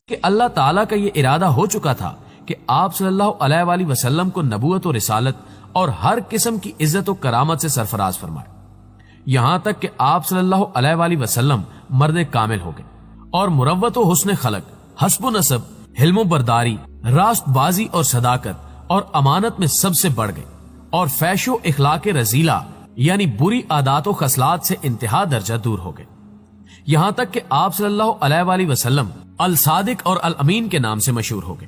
کہ اللہ تعالیٰ کا یہ ارادہ ہو چکا تھا کہ آپ صلی اللہ علیہ وآلہ وسلم کو نبوت و رسالت اور ہر قسم کی عزت و کرامت سے سرفراز فرمائے، یہاں تک کہ آپ صلی اللہ علیہ وآلہ وسلم مرد کامل ہو گئے اور مروت و حسن خلق، حسب و نسب، حلم و برداری، راست بازی اور صداقت اور امانت میں سب سے بڑھ گئے، اور فیش و اخلاق رذیلہ یعنی بری عادات و خصلات سے انتہا درجہ دور ہو گئے، یہاں تک کہ آپ صلی اللہ علیہ وآلہ وسلم الصادق اور الامین کے نام سے مشہور ہو گئے۔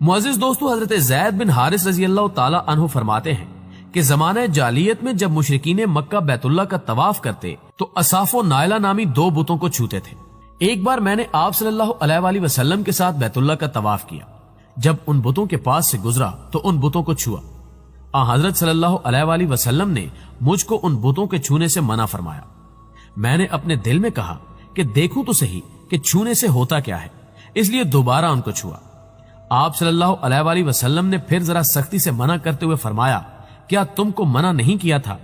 معزز دوستو، حضرت زید بن حارث رضی اللہ تعالی عنہ فرماتے ہیں کہ زمانہ جاہلیت میں جب مشرکین مکہ بیت اللہ کا طواف کرتے تو اصاف و نائلہ نامی دو بتوں کو چھوتے تھے۔ ایک بار میں نے آپ صلی اللہ علیہ وآلہ وسلم کے ساتھ بیت اللہ کا طواف کیا، جب ان بتوں کے پاس سے گزرا تو ان بتوں کو چھوا۔ حضرت صلی اللہ علیہ وآلہ وسلم نے مجھ کو ان بتوں کے چھونے سے منع فرمایا۔ میں نے اپنے دل میں کہا کہ دیکھوں تو صحیح کہ چھونے سے ہوتا کیا ہے، اس لیے دوبارہ ان کو چھوا۔ آپ صلی اللہ علیہ وآلہ وسلم نے پھر ذرا سختی سے منع کرتے ہوئے فرمایا، کیا تم کو منع نہیں کیا تھا؟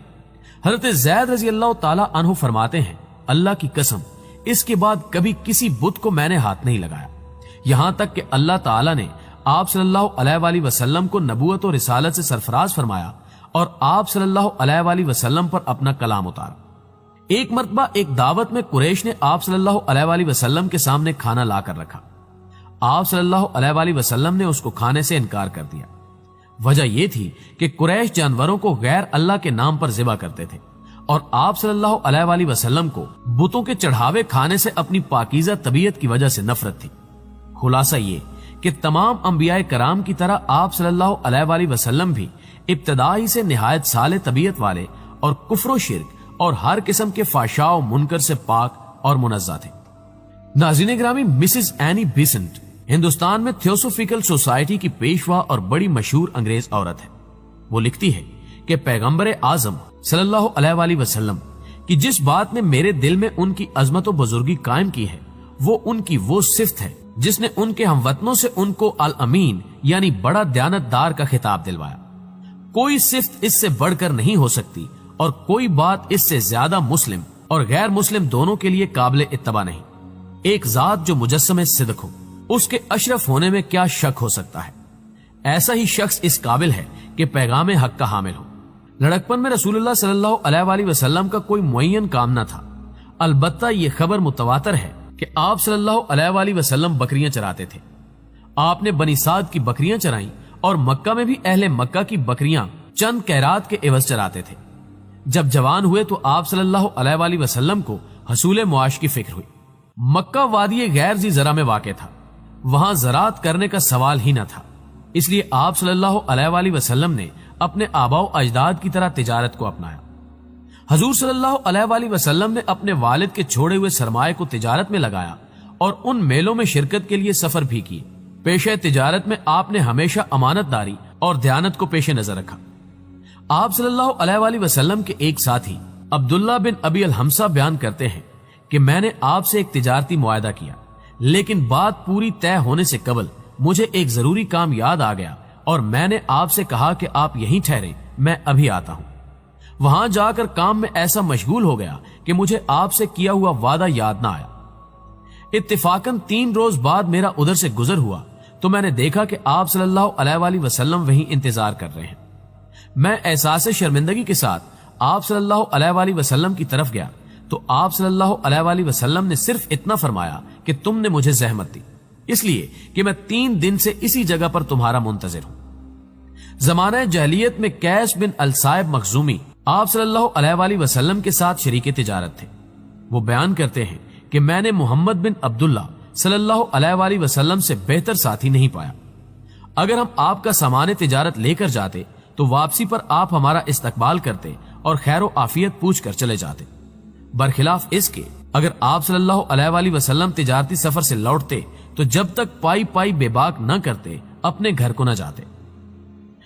حضرت زید رضی اللہ تعالی عنہ فرماتے ہیں، اللہ کی قسم اس کے بعد کبھی کسی بت کو میں نے ہاتھ نہیں لگایا، یہاں تک کہ اللہ تعالی نے آپ صلی اللہ علیہ وآلہ وسلم کو نبوت و رسالت سے سرفراز فرمایا اور آپ صلی اللہ علیہ وآلہ وسلم پر اپنا کلام اتارا۔ ایک مرتبہ ایک دعوت میں قریش نے آپ صلی اللہ علیہ وآلہ وسلم کے سامنے کھانا لا کر رکھا، آپ صلی اللہ علیہ وآلہ وسلم نے اس کو کھانے سے انکار کر دیا۔ وجہ یہ تھی کہ قریش جانوروں کو غیر اللہ کے نام پر ذبح کرتے تھے اور آپ صلی اللہ علیہ وآلہ وسلم کو بتوں کے چڑھاوے کھانے سے اپنی پاکیزہ طبیعت کی وجہ سے نفرت تھی۔ خلاصہ یہ کہ تمام انبیاء کرام کی طرح آپ صلی اللہ علیہ وآلہ وسلم بھی ابتدائی سے نہایت صالح طبیعت والے اور کفر و شرک اور ہر قسم کے فحشاء و منکر سے پاک اور منزہ تھے۔ ناظرین گرامی، مسز اینی بیسنٹ ہندوستان میں تھیوسوفیکل سوسائٹی کی پیشوا اور بڑی مشہور انگریز عورت ہے۔ وہ لکھتی ہے کہ پیغمبر اعظم صلی اللہ علیہ وآلہ وسلم کی جس بات نے میرے دل میں ان کی عظمت و بزرگی قائم کی ہے، وہ ان کی وہ صفت ہے جس نے ان کے ہموطنوں سے ان کو الامین یعنی بڑا دیانتدار کا خطاب دلوایا۔ کوئی صفت اس سے بڑھ کر نہیں ہو سکتی اور کوئی بات اس سے زیادہ مسلم اور غیر مسلم دونوں کے لیے قابل اتباع نہیں۔ ایک ذات جو مجسم صدق ہو، اس کے اشرف ہونے میں کیا شک ہو سکتا ہے؟ ایسا ہی شخص اس قابل ہے کہ پیغام حق کا حامل ہو۔ لڑکپن میں رسول اللہ صلی اللہ علیہ وآلہ وسلم کا کوئی معین کام نہ تھا، البتہ یہ خبر متواتر ہے کہ آپ صلی اللہ علیہ وآلہ وسلم بکریاں چراتے تھے۔ آپ نے بنی سعد کی بکریاں چرائیں اور مکہ میں بھی اہل مکہ کی بکریاں چند قیرات کے عوض چراتے تھے۔ جب جوان ہوئے تو آپ صلی اللہ علیہ وآلہ وسلم کو حصول معاش کی فکر ہوئی۔ مکہ وادی غیر ذی زرع میں واقع تھا، وہاں زراعت کرنے کا سوال ہی نہ تھا، اس لیے آپ صلی اللہ علیہ وآلہ وسلم نے اپنے آباء و اجداد کی طرح تجارت کو اپنایا۔ حضور صلی اللہ علیہ وآلہ وسلم نے اپنے والد کے چھوڑے ہوئے سرمایہ کو تجارت میں لگایا اور ان میلوں میں شرکت کے لیے سفر بھی کیے۔ پیشہ تجارت میں آپ نے ہمیشہ امانت داری اور دیانت کو پیش نظر رکھا۔ آپ صلی اللہ علیہ وآلہ وسلم کے ایک ساتھی عبداللہ بن ابی الحمصہ بیان کرتے ہیں کہ میں نے آپ سے ایک تجارتی معاہدہ کیا، لیکن بات پوری طے ہونے سے قبل مجھے ایک ضروری کام یاد آ گیا اور میں نے آپ سے کہا کہ آپ یہیں ٹھہریں، میں ابھی آتا ہوں۔ وہاں جا کر کام میں ایسا مشغول ہو گیا کہ مجھے آپ سے کیا ہوا وعدہ یاد نہ آیا۔ اتفاقاً 3 روز بعد میرا ادھر سے گزر ہوا تو میں نے دیکھا کہ آپ صلی اللہ علیہ وآلہ وسلم وہیں انتظار کر رہے ہیں۔ میں احساس شرمندگی کے ساتھ آپ صلی اللہ علیہ وآلہ وسلم کی طرف گیا تو آپ صلی اللہ علیہ وآلہ وسلم نے صرف اتنا فرمایا کہ تم نے مجھے زحمت دی، اس لیے کہ میں 3 دن سے اسی جگہ پر تمہارا منتظر ہوں۔ زمانہ جاہلیت میں قیس بن الصائب مخزومی آپ صلی اللہ علیہ وآلہ وسلم کے ساتھ شریک تجارت تھے۔ وہ بیان کرتے ہیں کہ میں نے محمد بن عبداللہ صلی اللہ علیہ وآلہ وسلم سے بہتر ساتھی نہیں پایا۔ اگر ہم آپ کا سامان تجارت لے کر جاتے تو واپسی پر آپ ہمارا استقبال کرتے اور خیر و عافیت پوچھ کر چلے جاتے، برخلاف اس کے اگر آپ صلی اللہ علیہ وآلہ وسلم تجارتی سفر سے لوٹتے تو جب تک پائی پائی بے باک نہ کرتے اپنے گھر کو نہ جاتے۔